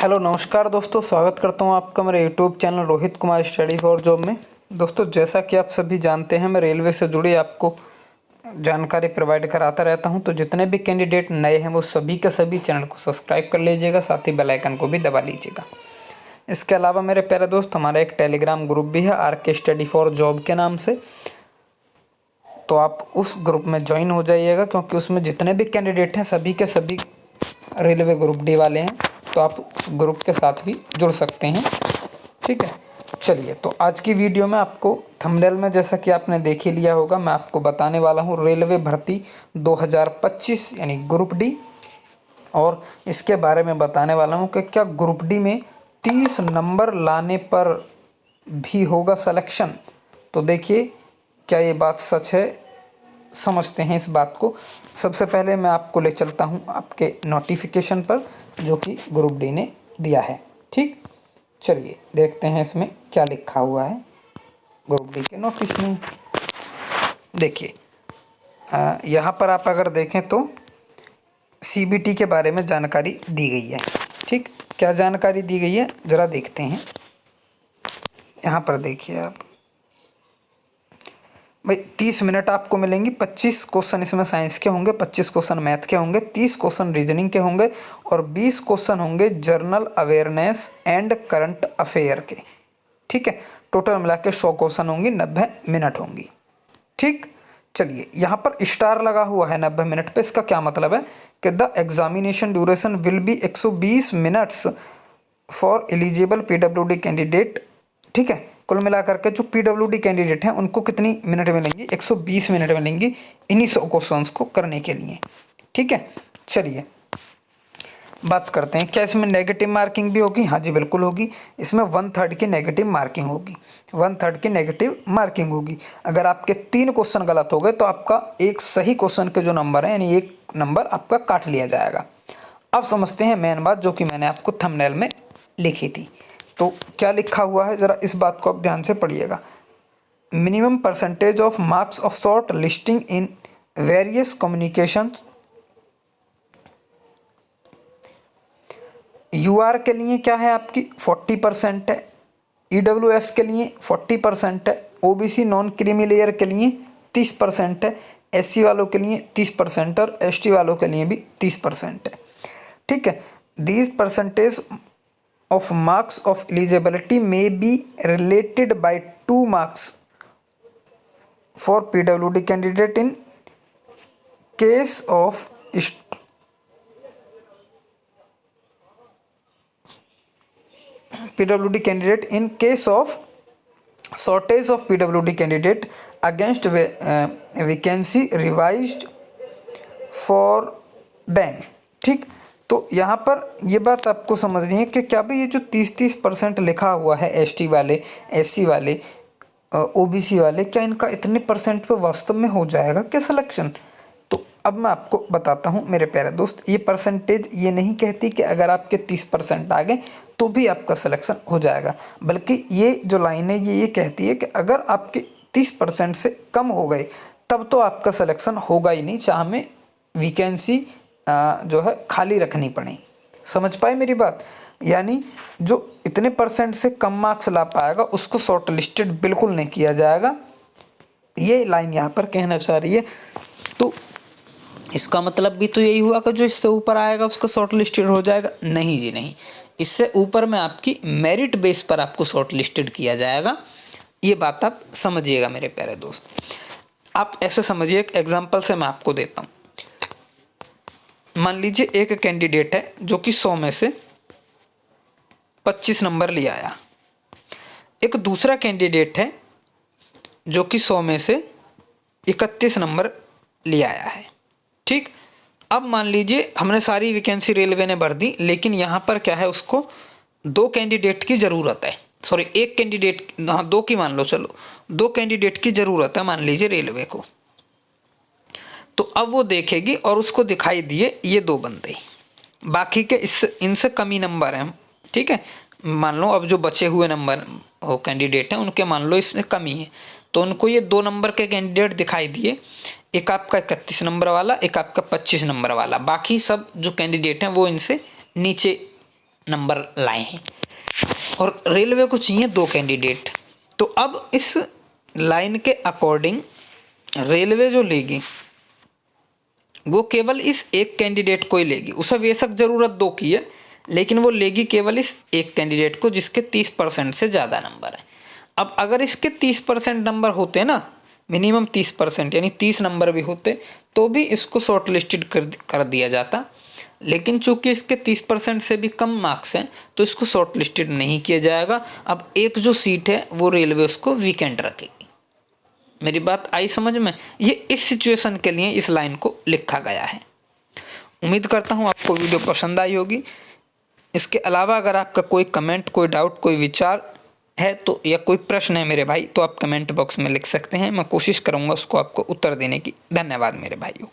Hello नमस्कार दोस्तों, स्वागत करता हूं आपका मेरे YouTube channel Rohit Kumar study for job में। दोस्तों, जैसा कि आप सभी जानते हैं, मैं रेलवे से जुड़ी आपको जानकारी प्रोवाइड कराता रहता हूं। तो जितने भी कैंडिडेट नए हैं वो सभी के सभी चैनल को सब्सक्राइब कर लीजिएगा, साथ ही बेल आइकन को भी दबा लीजिएगा। इसके अलावा मेरे प्यारे दोस्त, हमारा एक टेलीग्राम ग्रुप भी है RK स्टडी फॉर जॉब के नाम से, तो आप उस ग्रुप में ज्वाइन हो जाइएगा, क्योंकि उसमें जितने भी कैंडिडेट हैं सभी के सभी रेलवे ग्रुप डी वाले हैं। तो आप उस ग्रुप के साथ भी जुड़ सकते हैं, ठीक है। चलिए, तो आज की वीडियो में आपको थंबनेल में जैसा कि आपने देख ही लिया होगा, मैं आपको बताने वाला हूं रेलवे भर्ती 2025 यानी ग्रुप डी, और इसके बारे में बताने वाला हूं कि क्या ग्रुप डी में 30 नंबर लाने पर भी होगा सिलेक्शन। तो देखिए, क्या ये बात सच है, समझते हैं इस बात को। सबसे पहले मैं आपको ले चलता हूं आपके नोटिफिकेशन पर, जो कि ग्रुप डी ने दिया है। ठीक, चलिए देखते हैं इसमें क्या लिखा हुआ है ग्रुप डी के नोटिस में। देखिए, यहाँ पर आप अगर देखें तो CBT के बारे में जानकारी दी गई है। ठीक, क्या जानकारी दी गई है ज़रा देखते हैं। यहाँ पर देखिए आप भाई, 30 मिनट आपको मिलेंगी। 25 क्वेश्चन इसमें साइंस के होंगे, 25 क्वेश्चन मैथ के होंगे, 30 क्वेश्चन रीजनिंग के होंगे और 20 क्वेश्चन होंगे general awareness and current affair के। ठीक है, टोटल मिला के 100 क्वेश्चन होंगी, 90 मिनट होंगी। ठीक, चलिए यहाँ पर स्टार लगा हुआ है 90 मिनट पे। इसका क्या मतलब है कि the examination duration will be 120 minutes for eligible PWD candidate. ठीक है, कुल मिलाकर के जो PWD कैंडिडेट हैं उनको कितनी मिनट मिलेंगी? 120 मिनट मिलेंगी इन्हीं 100 क्वेश्चंस को करने के लिए। ठीक है, चलिए बात करते हैं, क्या इसमें नेगेटिव मार्किंग भी होगी? हाँ जी, बिल्कुल होगी। इसमें 1/3 की नेगेटिव मार्किंग होगी, 1/3 की नेगेटिव मार्किंग होगी। अगर आपके 3 क्वेश्चन गलत हो गए तो आपका एक सही क्वेश्चन के जो नंबर है, यानी 1 नंबर आपका काट लिया जाएगा। अब समझते हैं मेन बात, जो कि मैंने आपको थंबनेल में लिखी थी। तो क्या लिखा हुआ है, ज़रा इस बात को आप ध्यान से पढ़िएगा। Minimum percentage of marks of short listing in various communications. UR के लिए क्या है आपकी 40% है, EWS के लिए 40% है, OBC नॉन क्रीमी लेयर के लिए 30% है, SC वालों के लिए 30% और ST वालों के लिए भी 30% है। ठीक है, these percentage of marks of eligibility may be related by 2 marks for PWD candidate in case of PWD candidate in case of shortage of PWD candidate against vacancy revised for them। ठीक, तो यहाँ पर ये बात आपको समझनी है कि क्या भाई ये जो 30% लिखा हुआ है ST वाले, SC वाले, OBC वाले, क्या इनका इतने परसेंट पे वास्तव में हो जाएगा क्या सिलेक्शन? तो अब मैं आपको बताता हूँ मेरे प्यारे दोस्त, ये परसेंटेज ये नहीं कहती कि अगर आपके 30% आ गए तो भी आपका सिलेक्शन हो जाएगा, बल्कि ये जो लाइन है ये कहती है कि अगर आपके 30% से कम हो गए तब तो आपका सिलेक्शन होगा ही नहीं, चाहे हमें वैकेंसी जो है खाली रखनी पड़े। समझ पाए मेरी बात? यानी जो इतने परसेंट से कम मार्क्स ला पाएगा उसको शॉर्ट लिस्टेड बिल्कुल नहीं किया जाएगा, ये लाइन यहाँ पर कहना चाह रही है। तो इसका मतलब भी तो यही हुआ कि जो इससे ऊपर आएगा उसका शॉर्ट लिस्टेड हो जाएगा? नहीं जी नहीं, इससे ऊपर में आपकी मेरिट बेस पर आपको शॉर्ट लिस्टेड किया जाएगा। ये बात आप समझिएगा मेरे प्यारे दोस्त। आप ऐसे समझिए, एक एग्जाम्पल से मैं आपको देता हूँ। मान लीजिए एक कैंडिडेट है जो कि 100 में से 25 नंबर ले आया, एक दूसरा कैंडिडेट है जो कि 100 में से 31 नंबर ले आया है। ठीक, अब मान लीजिए हमने सारी वैकेंसी रेलवे ने भर दी, लेकिन यहाँ पर क्या है, उसको 2 कैंडिडेट की ज़रूरत है। सॉरी, एक कैंडिडेट, हाँ 2 की मान लो, चलो 2 कैंडिडेट की ज़रूरत है मान लीजिए रेलवे को। तो अब वो देखेगी और उसको दिखाई दिए ये 2 बंदे, बाकी के इनसे कमी नंबर हैं। ठीक है, मान लो अब जो बचे हुए नंबर वो कैंडिडेट हैं उनके मान लो इससे कमी है, तो उनको ये 2 नंबर के कैंडिडेट दिखाई दिए, एक आपका 31 नंबर वाला, एक आपका 25 नंबर वाला। बाकी सब जो कैंडिडेट हैं वो इनसे नीचे नंबर लाए हैं और रेलवे को चाहिए 2 कैंडिडेट। तो अब इस लाइन के अकॉर्डिंग रेलवे जो लेगी वो केवल इस एक कैंडिडेट को ही लेगी। उसे बेशक ज़रूरत 2 की है, लेकिन वो लेगी केवल इस एक कैंडिडेट को जिसके 30% से ज़्यादा नंबर है। अब अगर इसके 30% नंबर होते ना, मिनिमम 30% यानी 30 नंबर भी होते, तो भी इसको शॉर्ट लिस्टेड कर दिया जाता। लेकिन चूंकि इसके 30% से भी कम मार्क्स हैं तो इसको शॉर्ट लिस्टेड नहीं किया जाएगा। अब एक जो सीट है वो रेलवे उसको वीकेंड रखेगी। मेरी बात आई समझ में? ये इस सिचुएशन के लिए इस लाइन को लिखा गया है। उम्मीद करता हूँ आपको वीडियो पसंद आई होगी। इसके अलावा अगर आपका कोई कमेंट, कोई डाउट, कोई विचार है तो, या कोई प्रश्न है मेरे भाई, तो आप कमेंट बॉक्स में लिख सकते हैं। मैं कोशिश करूँगा उसको आपको उत्तर देने की। धन्यवाद मेरे भाइयों।